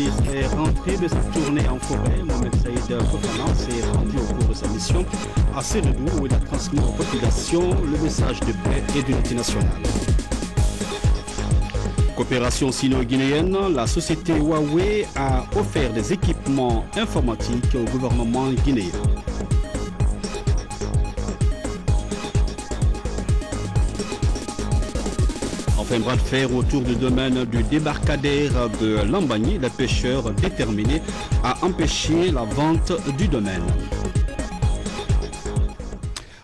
ministre est rentré de sa tournée en forêt. Mohamed Saïd Fofana s'est rendu au cours de sa mission à Sérédou où il a transmis aux populations le message de paix et d'unité nationale. Coopération sino-guinéenne, la société Huawei a offert des équipements informatiques au gouvernement guinéen. Enfin, bras de fer autour du domaine du débarcadère de Lambagny, les pêcheurs déterminés à empêcher la vente du domaine.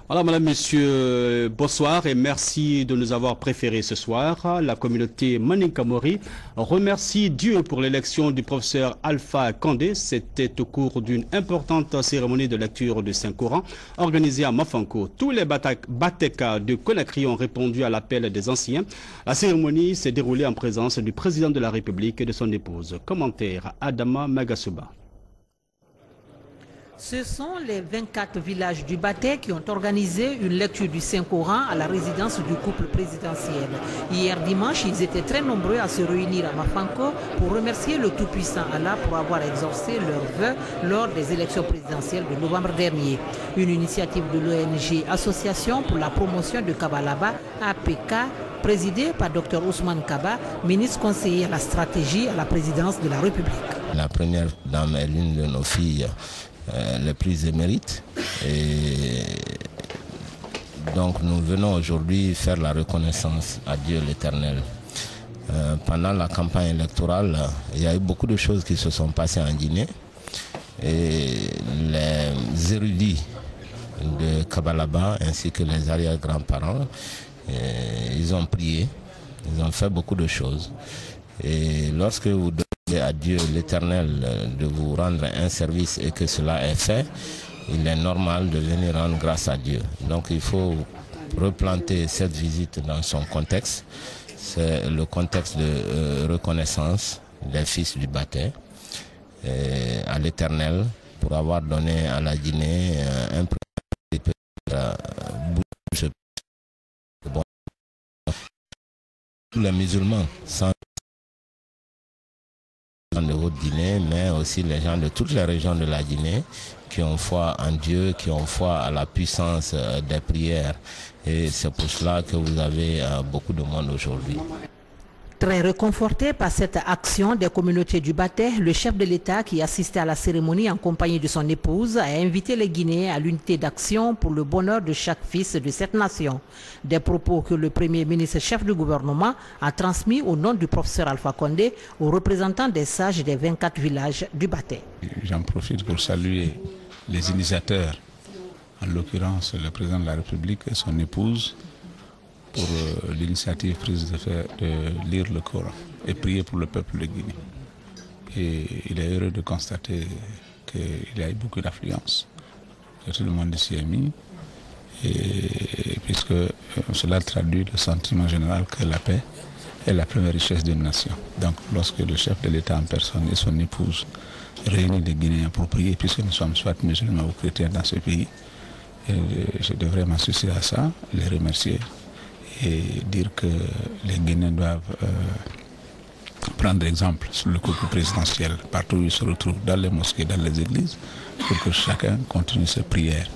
Voilà, madame, monsieur, bonsoir et merci de nous avoir préférés ce soir. La communauté Maninka Mori remercie Dieu pour l'élection du professeur Alpha Condé. C'était au cours d'une importante cérémonie de lecture du Saint-Coran organisée à Mafanko. Tous les Bateka de Conakry ont répondu à l'appel des anciens. La cérémonie s'est déroulée en présence du président de la République et de son épouse. Commentaire Adama Magasuba. Ce sont les 24 villages du Baté qui ont organisé une lecture du Saint-Coran à la résidence du couple présidentiel. Hier dimanche, ils étaient très nombreux à se réunir à Mafanko pour remercier le Tout-Puissant Allah pour avoir exaucé leurs vœux lors des élections présidentielles de novembre dernier. Une initiative de l'ONG Association pour la promotion de Kabalaba, APK, présidée par Dr Ousmane Kaba, ministre conseiller à la stratégie à la présidence de la République. La première dame est l'une de nos filles les plus émérites et donc nous venons aujourd'hui faire la reconnaissance à Dieu l'Éternel. Pendant la campagne électorale, il y a eu beaucoup de choses qui se sont passées en Guinée et les érudits de Kabalaba ainsi que les arrière-grands-parents, ils ont prié, ils ont fait beaucoup de choses et lorsque vous à Dieu l'Éternel de vous rendre un service et que cela est fait, il est normal de venir rendre grâce à Dieu. Donc il faut replanter cette visite dans son contexte. C'est le contexte de reconnaissance des fils du Baté à l'Éternel pour avoir donné à la Guinée un peu de tous les musulmans sans de Haute-Guinée, mais aussi les gens de toutes les régions de la Guinée qui ont foi en Dieu, qui ont foi à la puissance des prières. Et c'est pour cela que vous avez beaucoup de monde aujourd'hui. Très réconforté par cette action des communautés du Baté, le chef de l'État qui assistait à la cérémonie en compagnie de son épouse a invité les Guinéens à l'unité d'action pour le bonheur de chaque fils de cette nation. Des propos que le Premier ministre chef du gouvernement a transmis au nom du professeur Alpha Condé aux représentants des sages des 24 villages du Baté. J'en profite pour saluer les initiateurs, en l'occurrence le président de la République et son épouse, pour l'initiative prise de lire le Coran et prier pour le peuple de Guinée. Et il est heureux de constater qu'il y a eu beaucoup d'affluence, que tout le monde s'y est mis, et puisque cela traduit le sentiment général que la paix est la première richesse d'une nation. Donc lorsque le chef de l'État en personne et son épouse réunissent les Guinéens pour prier, puisque nous sommes soit musulmans ou chrétiens dans ce pays, je devrais m'associer à ça, les remercier et dire que les Guinéens doivent prendre exemple sur le couple présidentiel partout où ils se retrouvent, dans les mosquées, dans les églises, pour que chacun continue ses prières.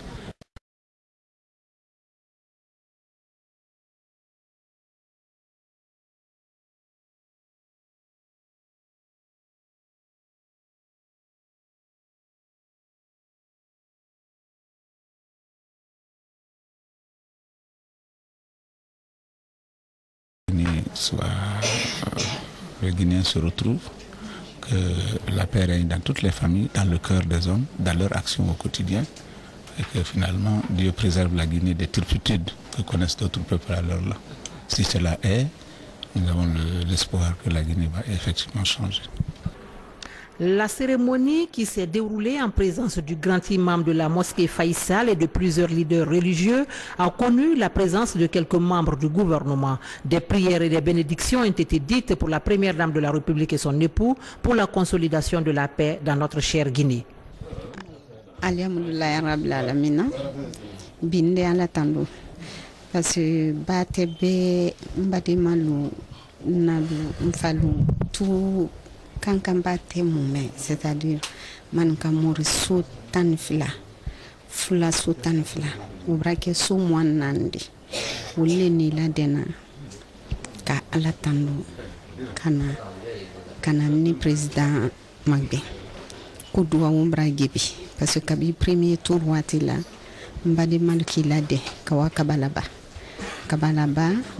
Les Guinéens se retrouvent, que la paix règne dans toutes les familles, dans le cœur des hommes, dans leur action au quotidien, et que finalement Dieu préserve la Guinée des turpitudes que connaissent d'autres peuples alors là. Si cela est, nous avons l'espoir que la Guinée va effectivement changer. La cérémonie qui s'est déroulée en présence du grand imam de la mosquée Faïsal et de plusieurs leaders religieux a connu la présence de quelques membres du gouvernement. Des prières et des bénédictions ont été dites pour la première dame de la République et son époux pour la consolidation de la paix dans notre chère Guinée. Alhamdulillah rabbil alamina binde ala tandu parce que batebe mbadimalu nalu mfalu tout Kankan b'a tɛ mun c'est-à-dire Maninka Mori so 12 fula so 12 o b'a kɛ so 4 de olu le ni ladɛnna ka ala tando kana ni président magbe ko duwawu bra gebi parce que kabi premier tour waati la mbadi malki lade kawa kabalaba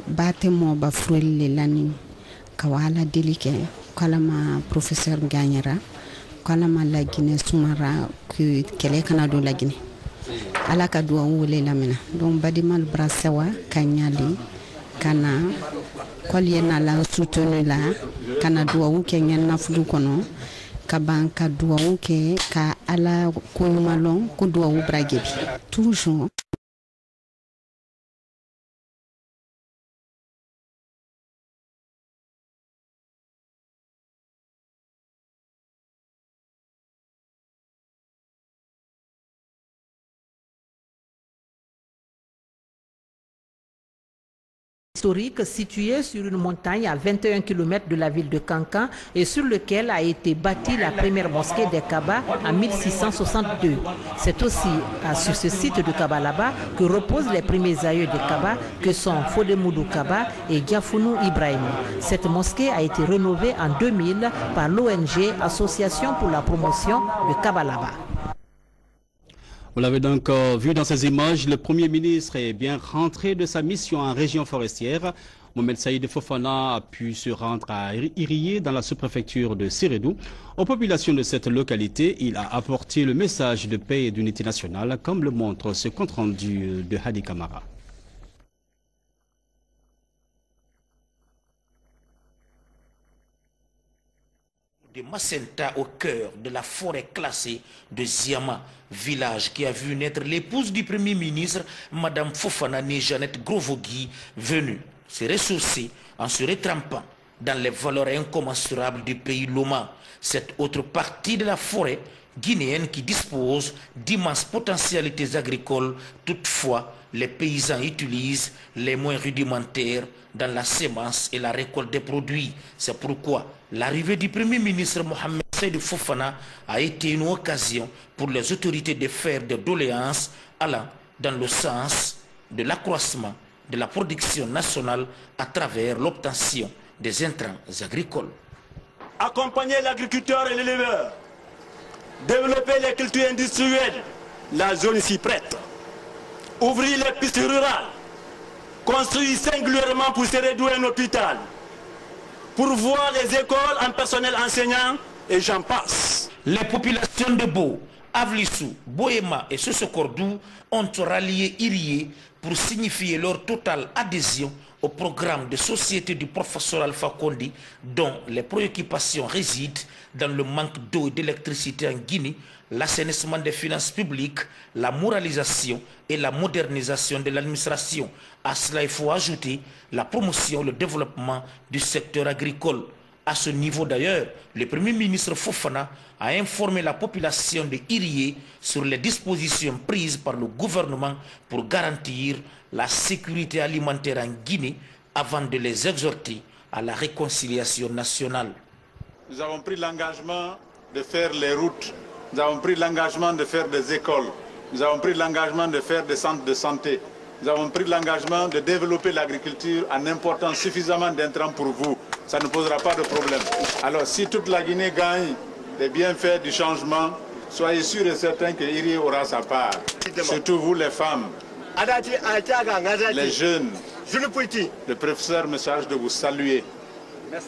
ba te mo ba fruelle lani kawala delike kalama professeur Gagnera kalama la Guinée Soumara que kele kana do la Guinée ala ka duwawu wele lamina donc badi mal bra sawa kanyali kana kolye na la soutenu la kana duwawu ke ngen nafulu kono ka ban ka duwawu ke ka ala ko malon ko duwawu bra gebi toujours. Historique situé sur une montagne à 21 km de la ville de Kankan et sur lequel a été bâtie la première mosquée des Kaba en 1662. C'est aussi sur ce site de Kabalaba que reposent les premiers aïeux de Kaba que sont Fodemoudou Kaba et Diafounou Ibrahim. Cette mosquée a été rénovée en 2000 par l'ONG Association pour la promotion de Kabalaba. Vous l'avez donc vu dans ces images, le Premier ministre est bien rentré de sa mission en région forestière. Mohamed Saïd Fofana a pu se rendre à Irié dans la sous-préfecture de Sérédou. Aux populations de cette localité, il a apporté le message de paix et d'unité nationale, comme le montre ce compte-rendu de Hadi Kamara. De Macenta au cœur de la forêt classée de Ziama, village qui a vu naître l'épouse du Premier ministre, Madame Fofana Jeannette Grovogui, venue se ressourcer en se retrempant dans les valeurs incommensurables du pays Loma, cette autre partie de la forêt guinéenne qui dispose d'immenses potentialités agricoles. Toutefois, les paysans utilisent les moins rudimentaires dans la sémence et la récolte des produits. C'est pourquoi l'arrivée du Premier ministre Mohamed Saïd Fofana a été une occasion pour les autorités de faire des doléances allant dans le sens de l'accroissement de la production nationale à travers l'obtention des intrants agricoles. Accompagner l'agriculteur et l'éleveur, développer les cultures industrielles, la zone ici prête, ouvrir les pistes rurales, construire singulièrement pour Sérédou un hôpital, pourvoir les écoles en personnel enseignant et j'en passe. Les populations de Bo, Avlissou, Boéma et Sosokordou ont rallié Irié pour signifier leur totale adhésion au programme de société du professeur Alpha Condé, dont les préoccupations résident dans le manque d'eau et d'électricité en Guinée, l'assainissement des finances publiques, la moralisation et la modernisation de l'administration. À cela, il faut ajouter la promotion et le développement du secteur agricole. À ce niveau d'ailleurs, le Premier ministre Fofana a informé la population de Irié sur les dispositions prises par le gouvernement pour garantir la sécurité alimentaire en Guinée avant de les exhorter à la réconciliation nationale. Nous avons pris l'engagement de faire les routes, nous avons pris l'engagement de faire des écoles, nous avons pris l'engagement de faire des centres de santé, nous avons pris l'engagement de développer l'agriculture en important suffisamment d'intrants pour vous. Ça ne posera pas de problème. Alors si toute la Guinée gagne les bienfaits du changement, soyez sûrs et certains que Iri aura sa part. Surtout vous les femmes, les jeunes. Le professeur me charge de vous saluer. Merci.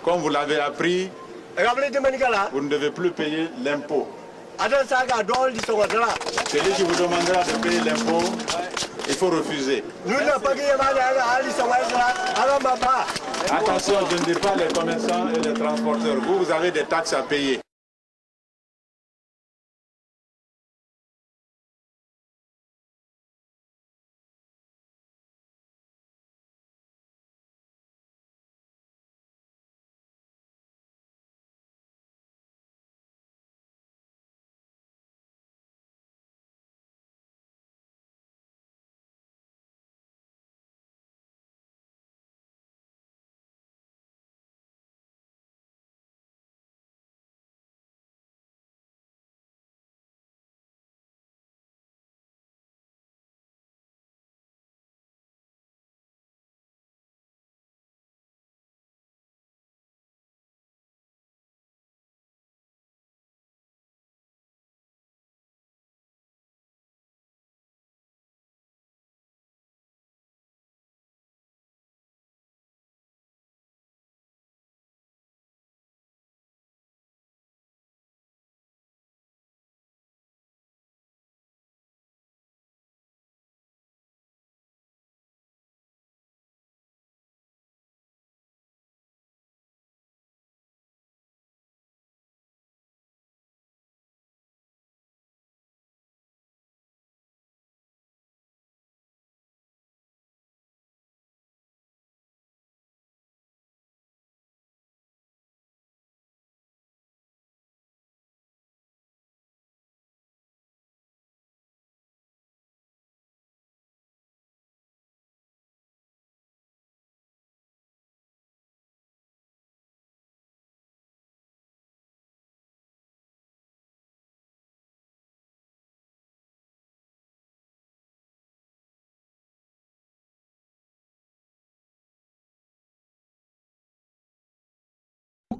Comme vous l'avez appris, vous ne devez plus payer l'impôt. Celui qui vous demandera de payer l'impôt, il faut refuser. Attention, je ne dis pas les commerçants et les transporteurs. Vous avez des taxes à payer.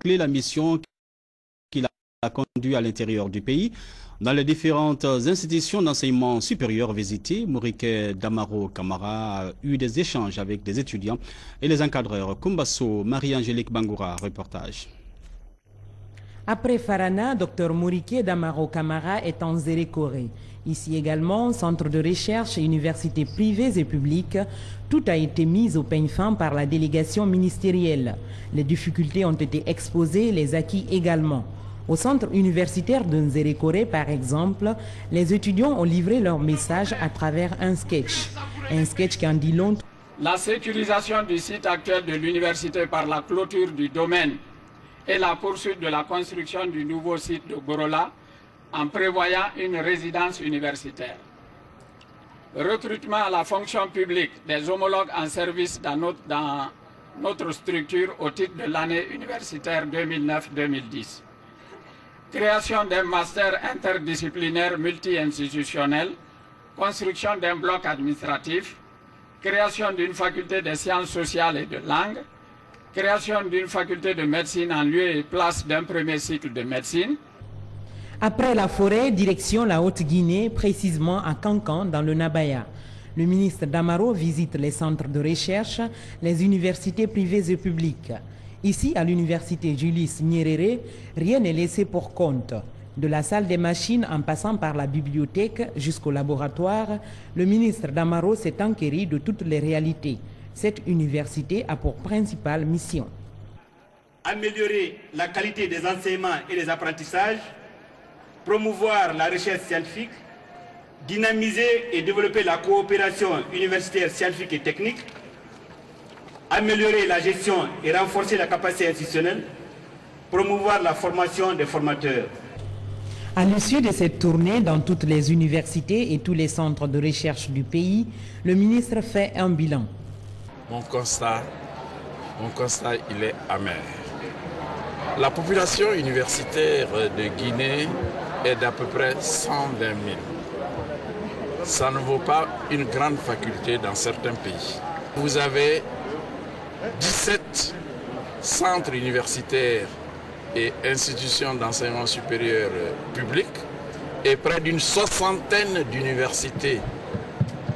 boucler la mission qu'il a conduite à l'intérieur du pays. Dans les différentes institutions d'enseignement supérieur visitées, Moriké Damaro Camara a eu des échanges avec des étudiants et les encadreurs. Kumbasso, Marie-Angélique Bangoura, reportage. Après Farana, Dr Moriké Damaro Camara est en Zérékoré. Ici également, centre de recherche, universités privées et publiques, tout a été mis au peigne fin par la délégation ministérielle. Les difficultés ont été exposées, les acquis également. Au centre universitaire de Nzérékoré, par exemple, les étudiants ont livré leur message à travers un sketch. Un sketch qui en dit long. La sécurisation du site actuel de l'université par la clôture du domaine et la poursuite de la construction du nouveau site de Gorola en prévoyant une résidence universitaire. Recrutement à la fonction publique des homologues en service dans notre structure au titre de l'année universitaire 2009-2010. Création d'un master interdisciplinaire multi-institutionnel, construction d'un bloc administratif, création d'une faculté des sciences sociales et de langue, création d'une faculté de médecine en lieu et place d'un premier cycle de médecine. Après la forêt, direction la Haute-Guinée, précisément à Kankan, dans le Nabaya. Le ministre Damaro visite les centres de recherche, les universités privées et publiques. Ici, à l'université Julius Nyerere, rien n'est laissé pour compte. De la salle des machines en passant par la bibliothèque jusqu'au laboratoire, le ministre Damaro s'est enquéri de toutes les réalités. Cette université a pour principale mission améliorer la qualité des enseignements et des apprentissages, promouvoir la recherche scientifique, dynamiser et développer la coopération universitaire scientifique et technique, améliorer la gestion et renforcer la capacité institutionnelle, promouvoir la formation des formateurs. À l'issue de cette tournée dans toutes les universités et tous les centres de recherche du pays, le ministre fait un bilan. Mon constat, il est amer. La population universitaire de Guinée est d'à peu près 120 000. Ça ne vaut pas une grande faculté dans certains pays. Vous avez 17 centres universitaires et institutions d'enseignement supérieur publics et près d'une soixantaine d'universités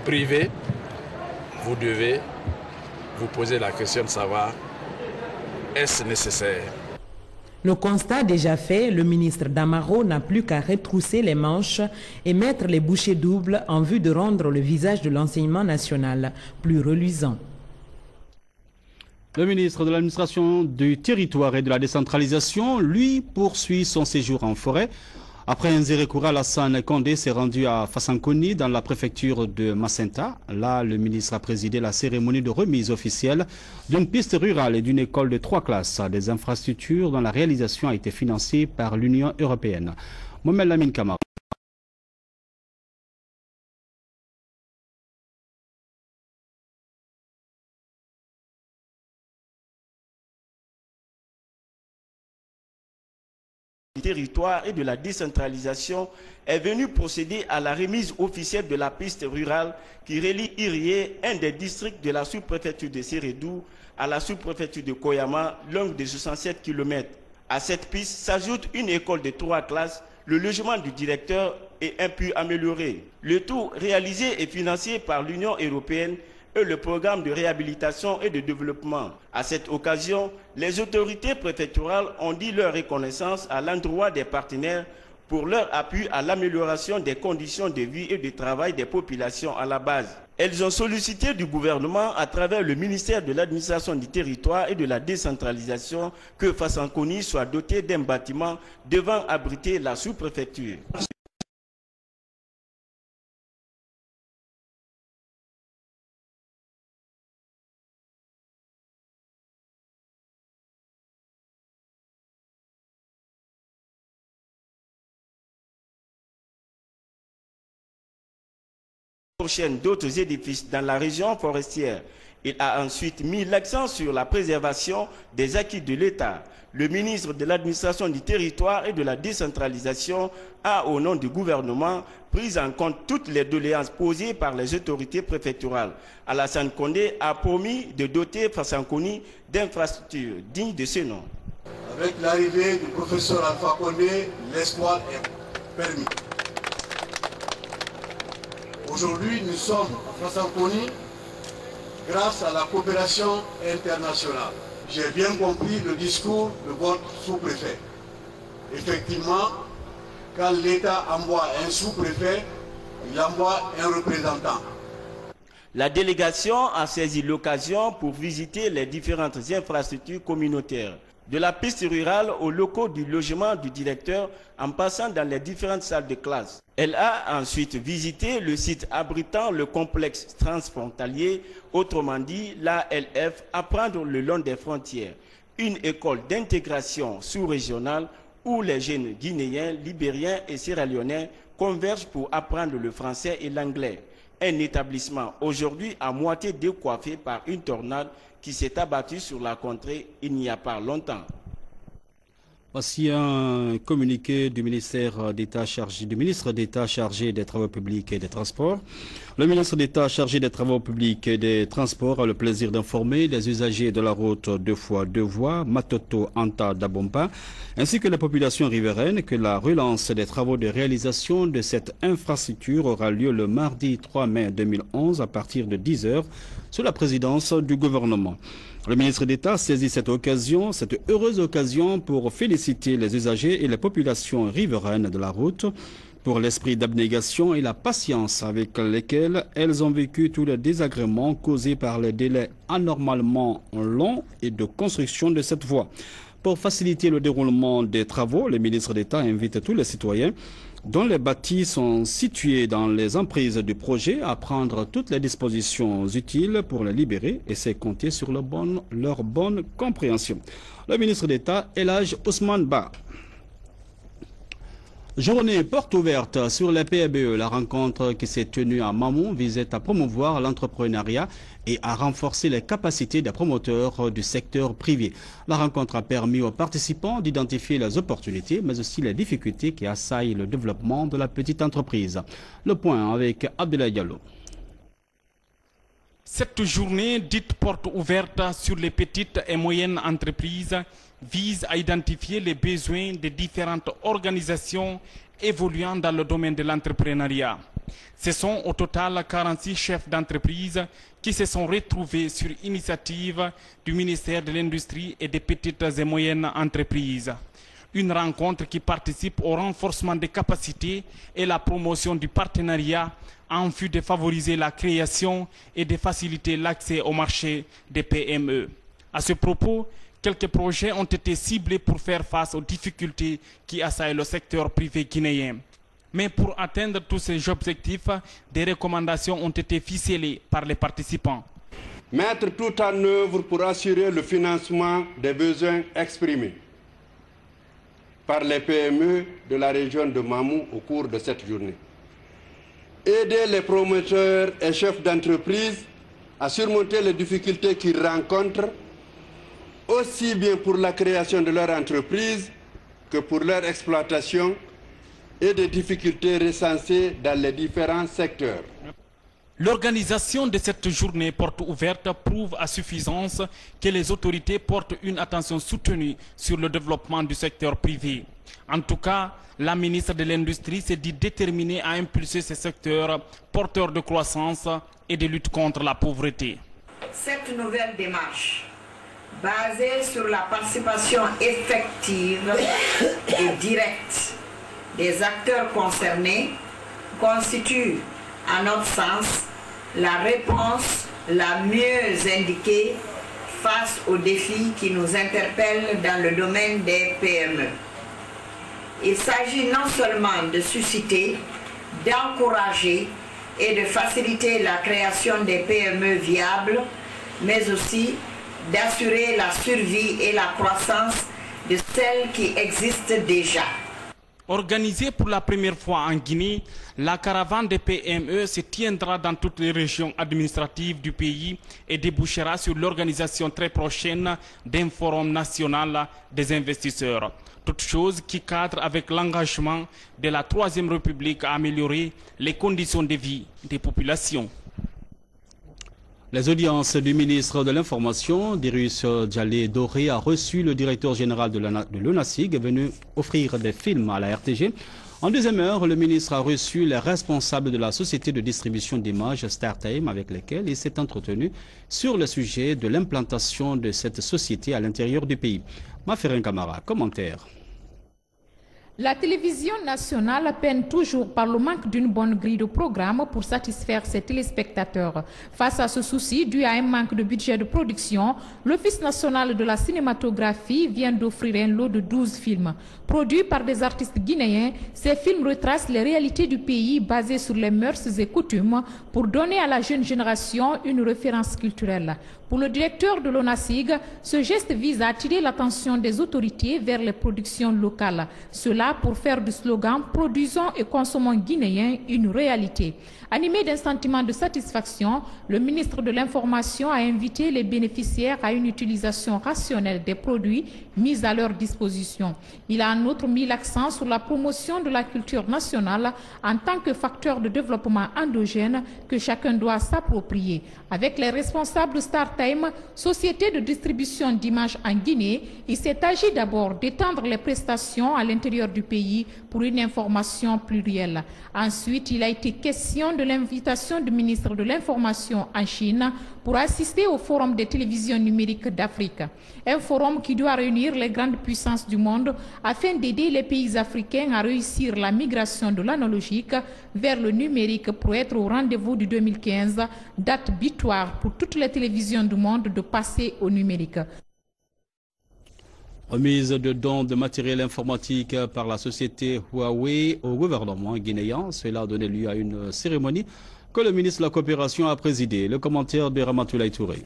privées. Vous devez vous poser la question de savoir, est-ce nécessaire? Le constat déjà fait, le ministre Damaro n'a plus qu'à retrousser les manches et mettre les bouchées doubles en vue de rendre le visage de l'enseignement national plus reluisant. Le ministre de l'administration du territoire et de la décentralisation, lui, poursuit son séjour en forêt. Après Nzérékoré, Alassane Condé s'est rendu à Fassankoni dans la préfecture de Macenta. Là, le ministre a présidé la cérémonie de remise officielle d'une piste rurale et d'une école de 3 classes, des infrastructures dont la réalisation a été financée par l'Union européenne. Mohamed Lamine Camara. Territoire et de la décentralisation est venu procéder à la remise officielle de la piste rurale qui relie Irié, un des districts de la sous-préfecture de Sérédou, à la sous-préfecture de Koyama, longue de 67 km. À cette piste s'ajoute une école de 3 classes, le logement du directeur et un puits amélioré. Le tout réalisé et financé par l'Union européenne et le programme de réhabilitation et de développement. À cette occasion, les autorités préfectorales ont dit leur reconnaissance à l'endroit des partenaires pour leur appui à l'amélioration des conditions de vie et de travail des populations à la base. Elles ont sollicité du gouvernement, à travers le ministère de l'administration du territoire et de la décentralisation, que Fassankoni soit doté d'un bâtiment devant abriter la sous-préfecture. Prochaine d'autres édifices dans la région forestière. Il a ensuite mis l'accent sur la préservation des acquis de l'État. Le ministre de l'administration du territoire et de la décentralisation a, au nom du gouvernement, pris en compte toutes les doléances posées par les autorités préfectorales. Alassane Condé a promis de doter Fassankoni d'infrastructures dignes de ce nom. Avec l'arrivée du professeur Alpha Condé, l'espoir est permis. Aujourd'hui, nous sommes à Fassakoni grâce à la coopération internationale. J'ai bien compris le discours de votre sous-préfet. Effectivement, quand l'État envoie un sous-préfet, il envoie un représentant. La délégation a saisi l'occasion pour visiter les différentes infrastructures communautaires, de la piste rurale aux locaux du logement du directeur en passant dans les différentes salles de classe. Elle a ensuite visité le site abritant le complexe transfrontalier, autrement dit l'ALF, Apprendre le long des frontières, une école d'intégration sous-régionale où les jeunes guinéens, libériens et sierra-léonais convergent pour apprendre le français et l'anglais. Un établissement aujourd'hui à moitié décoiffé par une tornade qui s'est abattue sur la contrée il n'y a pas longtemps. Voici un communiqué du ministre d'État chargé des Travaux publics et des Transports. Le ministre d'État chargé des Travaux publics et des Transports a le plaisir d'informer les usagers de la route 2x2 voies Matoto-Anta-Dabompa ainsi que les populations riveraines que la relance des travaux de réalisation de cette infrastructure aura lieu le mardi 3 mai 2011 à partir de 10 h sous la présidence du gouvernement. Le ministre d'État saisit cette heureuse occasion pour féliciter les usagers et les populations riveraines de la route pour l'esprit d'abnégation et la patience avec lesquels elles ont vécu tous les désagréments causés par les délais anormalement longs et de construction de cette voie. Pour faciliter le déroulement des travaux, le ministre d'État invite tous les citoyens dont les bâtis sont situés dans les emprises du projet à prendre toutes les dispositions utiles pour les libérer et c'est compter sur leur bonne compréhension. Le ministre d'État, Elhadj Ousmane Ba. Journée porte ouverte sur les PME. La rencontre qui s'est tenue à Mamou visait à promouvoir l'entrepreneuriat et à renforcer les capacités des promoteurs du secteur privé. La rencontre a permis aux participants d'identifier les opportunités, mais aussi les difficultés qui assaillent le développement de la petite entreprise. Le point avec Abdoulaye Diallo. Cette journée, dite porte ouverte sur les petites et moyennes entreprises, vise à identifier les besoins des différentes organisations évoluant dans le domaine de l'entrepreneuriat. Ce sont au total 46 chefs d'entreprise qui se sont retrouvés sur initiative du ministère de l'Industrie et des petites et moyennes entreprises. Une rencontre qui participe au renforcement des capacités et la promotion du partenariat en vue de favoriser la création et de faciliter l'accès au marché des PME. À ce propos, quelques projets ont été ciblés pour faire face aux difficultés qui assaillent le secteur privé guinéen. Mais pour atteindre tous ces objectifs, des recommandations ont été ficelées par les participants. Mettre tout en œuvre pour assurer le financement des besoins exprimés par les PME de la région de Mamou au cours de cette journée. Aider les promoteurs et chefs d'entreprise à surmonter les difficultés qu'ils rencontrent, aussi bien pour la création de leur entreprise que pour leur exploitation et des difficultés recensées dans les différents secteurs. L'organisation de cette journée porte ouverte prouve à suffisance que les autorités portent une attention soutenue sur le développement du secteur privé. En tout cas, la ministre de l'Industrie s'est dit déterminée à impulser ce secteur porteur de croissance et de lutte contre la pauvreté. Cette nouvelle démarche, basée sur la participation effective et directe des acteurs concernés, constitue, à notre sens, la réponse la mieux indiquée face aux défis qui nous interpellent dans le domaine des PME. Il s'agit non seulement de susciter, d'encourager et de faciliter la création des PME viables, mais aussi d'assurer la survie et la croissance de celles qui existent déjà. Organisée pour la première fois en Guinée, la caravane des PME se tiendra dans toutes les régions administratives du pays et débouchera sur l'organisation très prochaine d'un forum national des investisseurs. Toute chose qui cadre avec l'engagement de la Troisième République à améliorer les conditions de vie des populations. Les audiences du ministre de l'Information, Dyrus Djalé Doré, a reçu le directeur général de l'ONASIG, venu offrir des films à la RTG. En deuxième heure, le ministre a reçu les responsables de la société de distribution d'images StarTime avec lesquels il s'est entretenu sur le sujet de l'implantation de cette société à l'intérieur du pays. Maferin Kamara, commentaire. La télévision nationale peine toujours par le manque d'une bonne grille de programme pour satisfaire ses téléspectateurs. Face à ce souci dû à un manque de budget de production, l'Office national de la cinématographie vient d'offrir un lot de 12 films. Produits par des artistes guinéens, ces films retracent les réalités du pays basées sur les mœurs et coutumes pour donner à la jeune génération une référence culturelle. Pour le directeur de l'ONASIG, ce geste vise à attirer l'attention des autorités vers les productions locales. Cela pour faire du slogan « Produisons et consommons guinéens » une réalité. Animé d'un sentiment de satisfaction, le ministre de l'Information a invité les bénéficiaires à une utilisation rationnelle des produits mis à leur disposition. Il a en outre mis l'accent sur la promotion de la culture nationale en tant que facteur de développement endogène que chacun doit s'approprier. Avec les responsables StarTime, société de distribution d'images en Guinée, il s'est agi d'abord d'étendre les prestations à l'intérieur du pays pour une information plurielle. Ensuite, il a été question de l'invitation du ministre de l'Information en Chine pour assister au Forum des télévisions numériques d'Afrique. Un forum qui doit réunir les grandes puissances du monde afin d'aider les pays africains à réussir la migration de l'analogique vers le numérique pour être au rendez-vous du 2015, date butoir pour toutes les télévisions du monde de passer au numérique. Remise de dons de matériel informatique par la société Huawei au gouvernement guinéen. Cela a donné lieu à une cérémonie que le ministre de la Coopération a présidée. Le commentaire de Ramatoulaye Touré.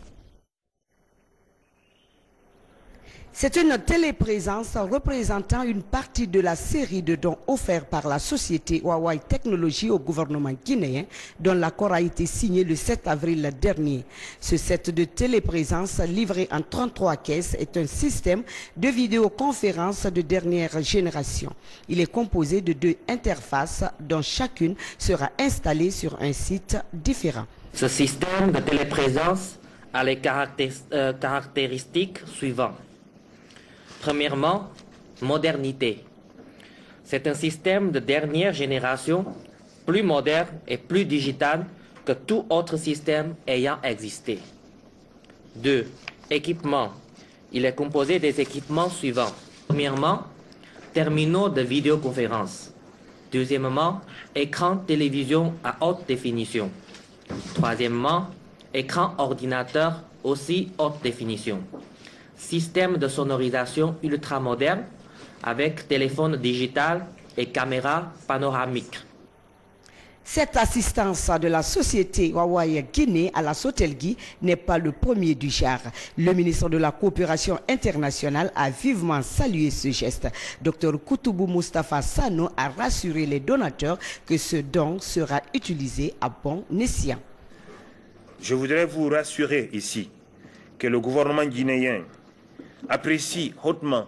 C'est une téléprésence représentant une partie de la série de dons offerts par la société Huawei Technologies au gouvernement guinéen, dont l'accord a été signé le 7 avril dernier. Ce set de téléprésence livré en 33 caisses est un système de vidéoconférence de dernière génération. Il est composé de 2 interfaces dont chacune sera installée sur un site différent. Ce système de téléprésence a les caractéristiques suivantes. Premièrement, modernité. C'est un système de dernière génération, plus moderne et plus digital que tout autre système ayant existé. 2. Équipement. Il est composé des équipements suivants. Premièrement, terminaux de vidéoconférence. Deuxièmement, écran télévision à haute définition. Troisièmement, écran ordinateur aussi haute définition. Système de sonorisation ultra moderne avec téléphone digital et caméra panoramique. Cette assistance de la société Huawei Guinée à la Sotelgui n'est pas le premier du genre. Le ministre de la Coopération internationale a vivement salué ce geste. Dr Koutoubou Moustapha Sano a rassuré les donateurs que ce don sera utilisé à bon escient. Je voudrais vous rassurer ici que le gouvernement guinéen apprécie hautement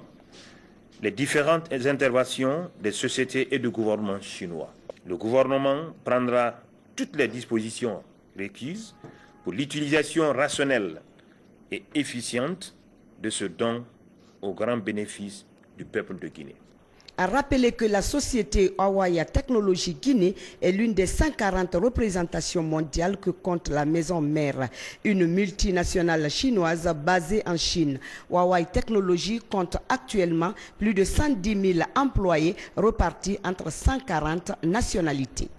les différentes interventions des sociétés et du gouvernement chinois. Le gouvernement prendra toutes les dispositions requises pour l'utilisation rationnelle et efficiente de ce don au grand bénéfice du peuple de Guinée. A rappelé que la société Huawei Technologies Guinée est l'une des 140 représentations mondiales que compte la maison mère, une multinationale chinoise basée en Chine. Huawei Technologies compte actuellement plus de 110 000 employés repartis entre 140 nationalités.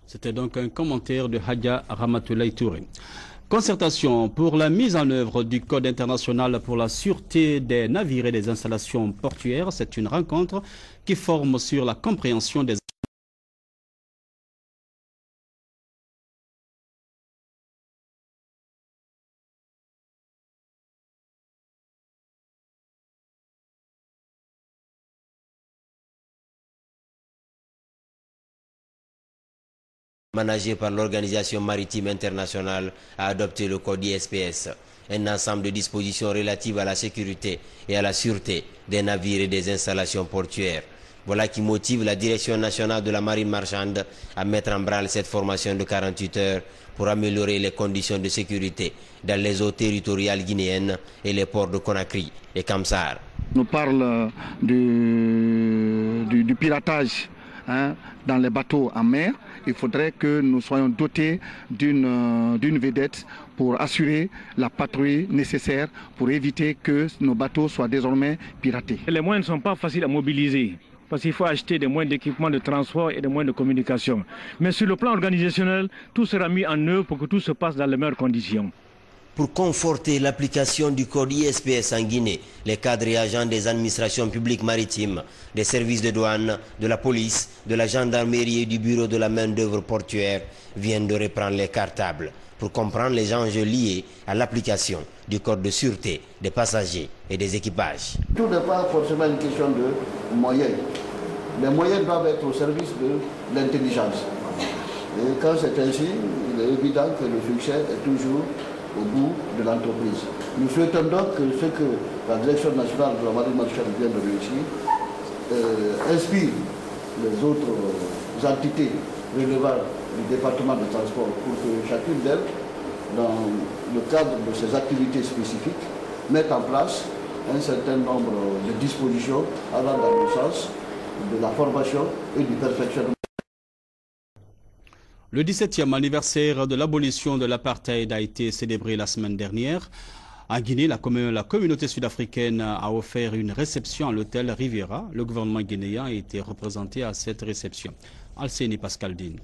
C'était donc un commentaire de Hadja Ramatoulaye Touré. Concertation pour la mise en œuvre du Code international pour la sûreté des navires et des installations portuaires. C'est une rencontre qui forme sur la compréhension des managé par l'Organisation maritime internationale, a adopté le code ISPS, un ensemble de dispositions relatives à la sécurité et à la sûreté des navires et des installations portuaires. Voilà qui motive la Direction nationale de la marine marchande à mettre en branle cette formation de 48 heures pour améliorer les conditions de sécurité dans les eaux territoriales guinéennes et les ports de Conakry et Kamsar. On parle du piratage dans les bateaux en mer. Il faudrait que nous soyons dotés d'une vedette pour assurer la patrouille nécessaire pour éviter que nos bateaux soient désormais piratés. Les moyens ne sont pas faciles à mobiliser parce qu'il faut acheter des moyens d'équipement de transport et des moyens de communication. Mais sur le plan organisationnel, tout sera mis en œuvre pour que tout se passe dans les meilleures conditions. Pour conforter l'application du code ISPS en Guinée, les cadres et agents des administrations publiques maritimes, des services de douane, de la police, de la gendarmerie et du bureau de la main-d'œuvre portuaire viennent de reprendre les cartables pour comprendre les enjeux liés à l'application du code de sûreté des passagers et des équipages. Tout n'est pas forcément une question de moyens. Les moyens doivent être au service de l'intelligence. Et quand c'est ainsi, il est évident que le succès est toujours au bout de l'entreprise. Nous souhaitons donc que ce que la Direction nationale de la marine marchande vient de réussir inspire les autres entités relevant du département de transport pour que chacune d'elles, dans le cadre de ses activités spécifiques, mette en place un certain nombre de dispositions allant dans le sens de la formation et du perfectionnement. Le 17e anniversaire de l'abolition de l'apartheid a été célébré la semaine dernière. En Guinée, la communauté sud-africaine a offert une réception à l'hôtel Riviera. Le gouvernement guinéen a été représenté à cette réception. Alcénie Pascaldine.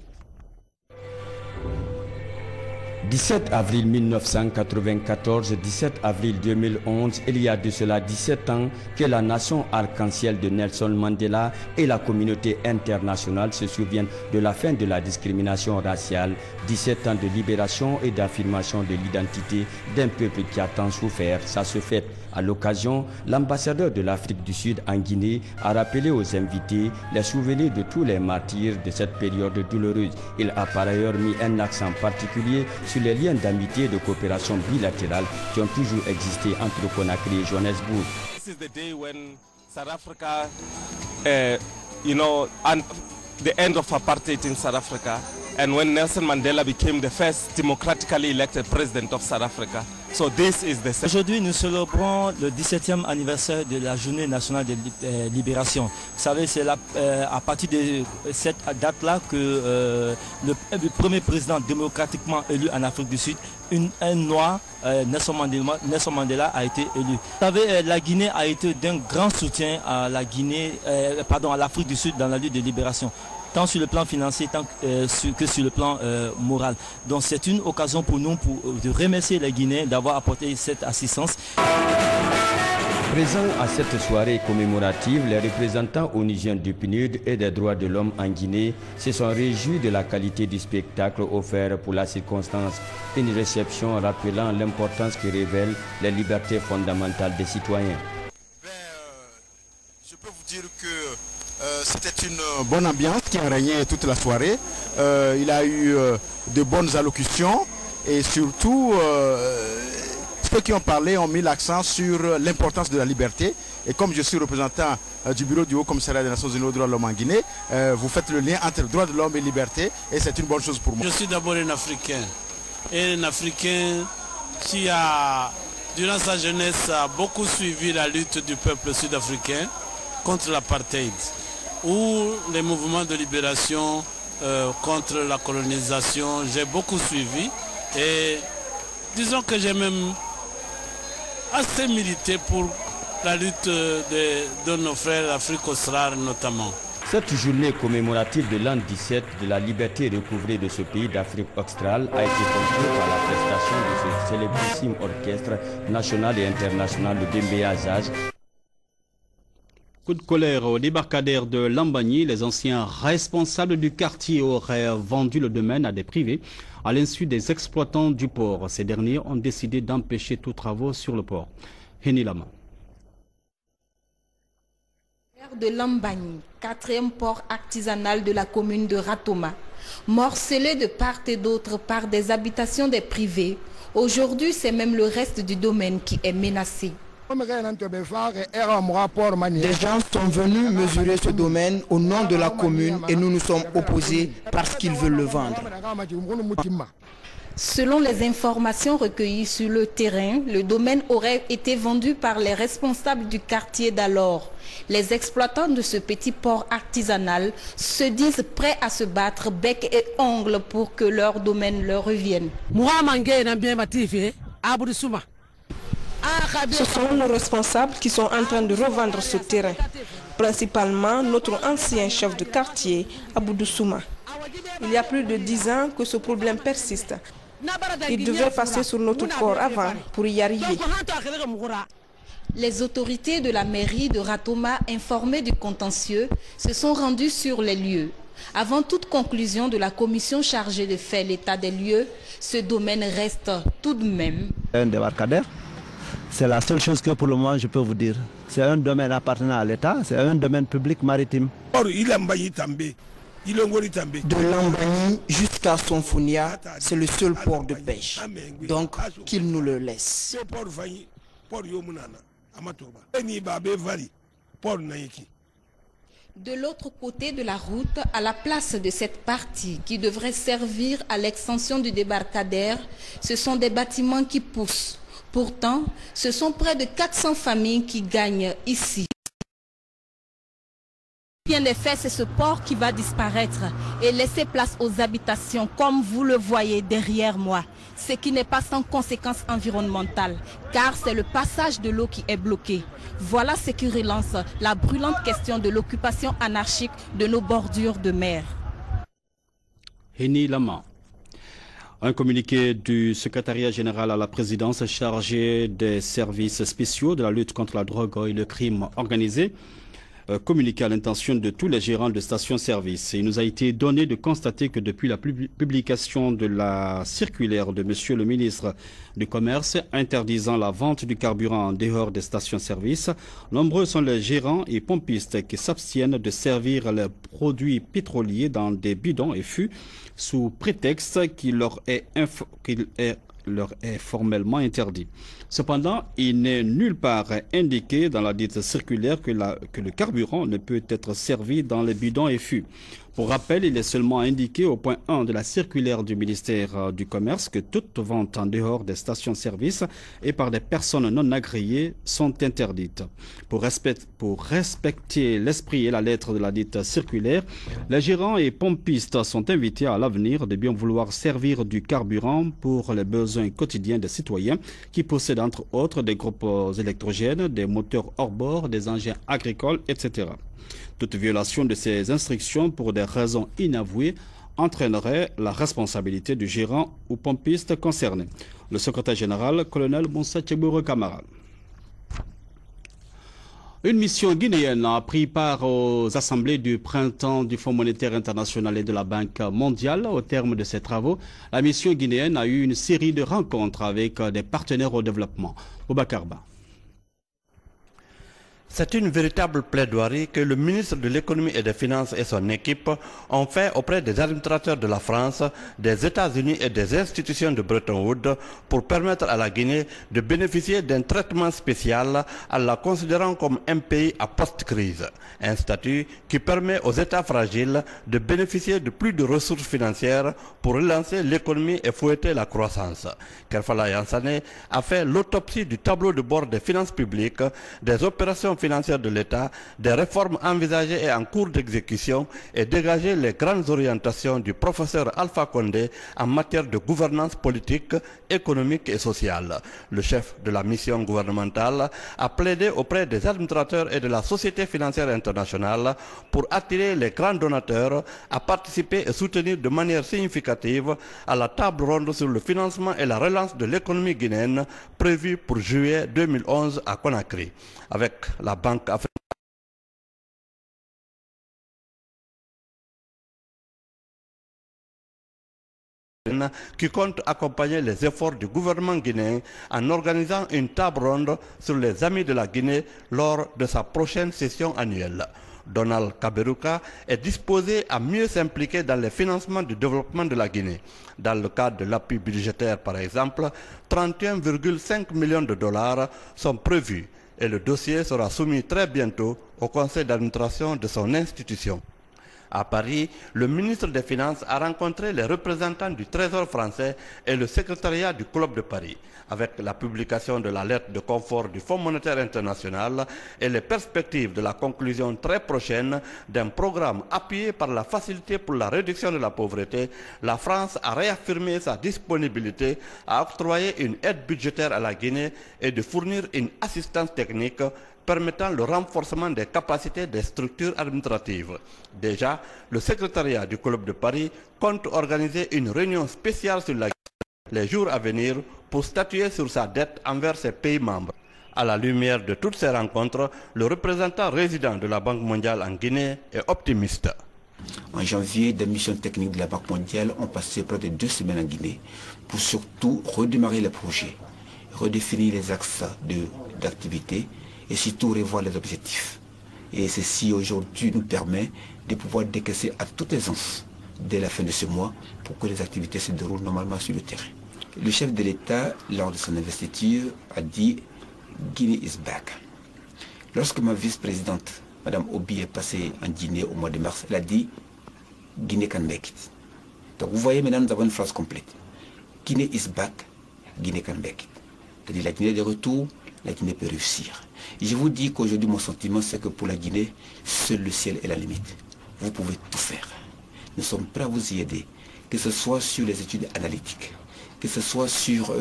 17 avril 1994, 17 avril 2011, il y a de cela 17 ans que la nation arc-en-ciel de Nelson Mandela et la communauté internationale se souviennent de la fin de la discrimination raciale, 17 ans de libération et d'affirmation de l'identité d'un peuple qui a tant souffert. Ça se fait. À l'occasion, l'ambassadeur de l'Afrique du Sud en Guinée a rappelé aux invités les souvenirs de tous les martyrs de cette période douloureuse. Il a par ailleurs mis un accent particulier sur les liens d'amitié et de coopération bilatérale qui ont toujours existé entre Conakry et Johannesburg. This is the day when South Africa, and the end of apartheid in South Africa, and when Nelson Mandela became the first democratically elected president of South Africa. So this is the... Aujourd'hui, nous célébrons le 17e anniversaire de la Journée nationale de libération. Vous savez, c'est à partir de cette date-là que le premier président démocratiquement élu en Afrique du Sud, un noir, Nelson Mandela, a été élu. Vous savez, la Guinée a été d'un grand soutien à l'Afrique du Sud dans la lutte de libération, tant sur le plan financier que sur le plan moral. Donc c'est une occasion pour nous de remercier les Guinéens d'avoir apporté cette assistance. Présents à cette soirée commémorative, les représentants onusiens du PNUD et des droits de l'homme en Guinée se sont réjouis de la qualité du spectacle offert pour la circonstance. Une réception rappelant l'importance que révèlent les libertés fondamentales des citoyens. Je peux vous dire que c'était une bonne ambiance qui a régné toute la soirée. Il a eu de bonnes allocutions et surtout ceux qui ont parlé ont mis l'accent sur l'importance de la liberté. Et comme je suis représentant du bureau du Haut Commissariat des Nations Unies aux droits de l'homme en Guinée, vous faites le lien entre droits de l'homme et liberté et c'est une bonne chose pour moi. Je suis d'abord un Africain. Et un Africain qui a, durant sa jeunesse, a beaucoup suivi la lutte du peuple sud-africain contre l'apartheid, ou les mouvements de libération contre la colonisation. J'ai beaucoup suivi et disons que j'ai même assez milité pour la lutte de nos frères d'Afrique australe notamment. Cette journée commémorative de l'an 17 de la liberté recouvrée de ce pays d'Afrique australe a été conclue par la prestation de ce célébrissime orchestre national et international de Dembéa Jazz. Coup de colère au débarcadère de Lambagny, les anciens responsables du quartier auraient vendu le domaine à des privés à l'insu des exploitants du port. Ces derniers ont décidé d'empêcher tous travaux sur le port. Henny Lama. De Lambagny, 4e port artisanal de la commune de Ratoma, morcelé de part et d'autre par des habitations des privés. Aujourd'hui, c'est même le reste du domaine qui est menacé. Des gens sont venus mesurer ce domaine au nom de la commune et nous nous sommes opposés parce qu'ils veulent le vendre. Selon les informations recueillies sur le terrain, le domaine aurait été vendu par les responsables du quartier d'alors. Les exploitants de ce petit port artisanal se disent prêts à se battre bec et ongle pour que leur domaine leur revienne. Ce sont nos responsables qui sont en train de revendre ce terrain, principalement notre ancien chef de quartier, Aboudou Souma. Il y a plus de 10 ans que ce problème persiste. Il devrait passer sur notre port avant pour y arriver. Les autorités de la mairie de Ratoma, informées du contentieux, se sont rendues sur les lieux. Avant toute conclusion de la commission chargée de faire l'état des lieux, ce domaine reste tout de même un débarcadère. C'est la seule chose que pour le moment je peux vous dire. C'est un domaine appartenant à l'État, c'est un domaine public maritime. De Lambani jusqu'à Sonfonia, c'est le seul port de pêche. Donc, qu'il nous le laisse. De l'autre côté de la route, à la place de cette partie qui devrait servir à l'extension du débarcadère, ce sont des bâtiments qui poussent. Pourtant, ce sont près de 400 familles qui gagnent ici. Bien des faits, c'est ce port qui va disparaître et laisser place aux habitations, comme vous le voyez derrière moi. Ce qui n'est pas sans conséquences environnementales, car c'est le passage de l'eau qui est bloqué. Voilà ce qui relance la brûlante question de l'occupation anarchique de nos bordures de mer. Henny Lama. Un communiqué du secrétariat général à la présidence chargé des services spéciaux de la lutte contre la drogue et le crime organisé communiqué à l'intention de tous les gérants de stations-service. Il nous a été donné de constater que depuis la publication de la circulaire de Monsieur le ministre du Commerce interdisant la vente du carburant en dehors des stations-service, nombreux sont les gérants et pompistes qui s'abstiennent de servir les produits pétroliers dans des bidons et fûts sous prétexte qu'il leur est formellement interdit. Cependant, il n'est nulle part indiqué dans la dite circulaire que le carburant ne peut être servi dans les bidons et fûts. Pour rappel, il est seulement indiqué au point 1 de la circulaire du ministère du Commerce que toute vente en dehors des stations-service et par des personnes non agréées sont interdites. Pour respecter l'esprit et la lettre de la dite circulaire, les gérants et pompistes sont invités à l'avenir de bien vouloir servir du carburant pour les besoins quotidiens des citoyens qui possèdent entre autres des groupes électrogènes, des moteurs hors bord, des engins agricoles, etc. Toute violation de ces instructions pour des raisons inavouées entraînerait la responsabilité du gérant ou pompiste concerné. Le secrétaire général, colonel Moussa Tchebouro Kamara. Une mission guinéenne a pris part aux assemblées du printemps du Fonds monétaire international et de la Banque mondiale. Au terme de ces travaux, la mission guinéenne a eu une série de rencontres avec des partenaires au développement. Boubakarba. C'est une véritable plaidoirie que le ministre de l'économie et des finances et son équipe ont fait auprès des administrateurs de la France, des États-Unis et des institutions de Bretton Woods pour permettre à la Guinée de bénéficier d'un traitement spécial en la considérant comme un pays à post-crise. Un statut qui permet aux États fragiles de bénéficier de plus de ressources financières pour relancer l'économie et fouetter la croissance. Kerfala Yansane a fait l'autopsie du tableau de bord des finances publiques, des opérations financières de l'État, des réformes envisagées et en cours d'exécution et dégager les grandes orientations du professeur Alpha Condé en matière de gouvernance politique, économique et sociale. Le chef de la mission gouvernementale a plaidé auprès des administrateurs et de la société financière internationale pour attirer les grands donateurs à participer et soutenir de manière significative à la table ronde sur le financement et la relance de l'économie guinéenne prévue pour juillet 2011 à Conakry. Avec la Banque africaine qui compte accompagner les efforts du gouvernement guinéen en organisant une table ronde sur les amis de la Guinée lors de sa prochaine session annuelle. Donald Kaberuka est disposé à mieux s'impliquer dans les financements du développement de la Guinée. Dans le cadre de l'appui budgétaire, par exemple, 31,5 millions de dollars sont prévus. et le dossier sera soumis très bientôt au conseil d'administration de son institution. À Paris, le ministre des Finances a rencontré les représentants du Trésor français et le secrétariat du Club de Paris, avec la publication de la lettre de confort du Fonds monétaire international et les perspectives de la conclusion très prochaine d'un programme appuyé par la Facilité pour la réduction de la pauvreté. La France a réaffirmé sa disponibilité à octroyer une aide budgétaire à la Guinée et de fournir une assistance technique permettant le renforcement des capacités des structures administratives. Déjà, le secrétariat du Club de Paris compte organiser une réunion spéciale sur la Guinée les jours à venir pour statuer sur sa dette envers ses pays membres. À la lumière de toutes ces rencontres, le représentant résident de la Banque mondiale en Guinée est optimiste. En janvier, des missions techniques de la Banque mondiale ont passé près de 2 semaines en Guinée pour surtout redémarrer les projets, redéfinir les axes d'activité et surtout revoir les objectifs. Et ceci aujourd'hui nous permet de pouvoir décaisser à toute aisance dès la fin de ce mois pour que les activités se déroulent normalement sur le terrain. Le chef de l'État, lors de son investiture, a dit « Guinea is back ». Lorsque ma vice-présidente, Mme Obi, est passée en Guinée au mois de mars, elle a dit « Guinea can make it ». Donc vous voyez maintenant, nous avons une phrase complète. « Guinea is back, Guinea can make it ». C'est-à-dire la Guinée est de retour, la Guinée peut réussir. Et je vous dis qu'aujourd'hui, mon sentiment, c'est que pour la Guinée, seul le ciel est la limite. Vous pouvez tout faire. Nous sommes prêts à vous y aider, que ce soit sur les études analytiques, que ce soit sur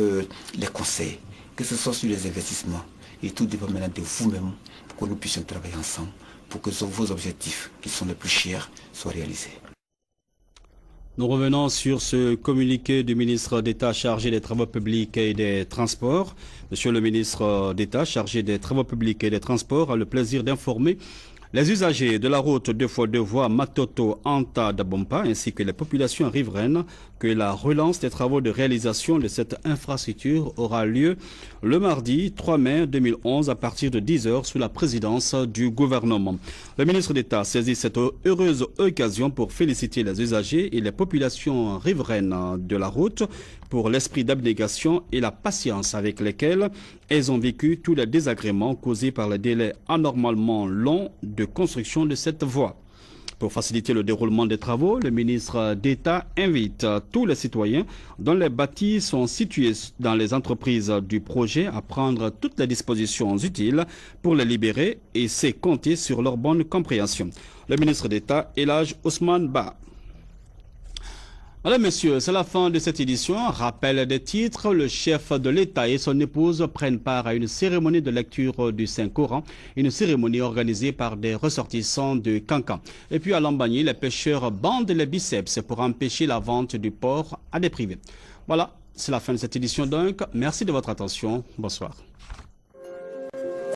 les conseils, que ce soit sur les investissements. Et tout dépend maintenant de vous-même pour que nous puissions travailler ensemble, pour que vos objectifs, qui sont les plus chers, soient réalisés. Nous revenons sur ce communiqué du ministre d'État chargé des Travaux publics et des Transports. Monsieur le ministre d'État chargé des Travaux publics et des Transports a le plaisir d'informer les usagers de la route 2x2 voies Matoto-Anta-Dabompa ainsi que les populations riveraines que la relance des travaux de réalisation de cette infrastructure aura lieu le mardi 3 mai 2011 à partir de 10 h sous la présidence du gouvernement. Le ministre d'État saisit cette heureuse occasion pour féliciter les usagers et les populations riveraines de la route pour l'esprit d'abnégation et la patience avec lesquels elles ont vécu tous les désagréments causés par les délais anormalement longs de construction de cette voie. Pour faciliter le déroulement des travaux, le ministre d'État invite tous les citoyens dont les bâtis sont situés dans les entreprises du projet à prendre toutes les dispositions utiles pour les libérer et c'est compter sur leur bonne compréhension. Le ministre d'État, Elhadji Ousmane Ba. Mesdames, Messieurs, c'est la fin de cette édition. Rappel des titres, le chef de l'État et son épouse prennent part à une cérémonie de lecture du Saint-Coran, une cérémonie organisée par des ressortissants de Kankan. Et puis à Lambagny, les pêcheurs bandent les biceps pour empêcher la vente du porc à des privés. Voilà, c'est la fin de cette édition donc. Merci de votre attention. Bonsoir.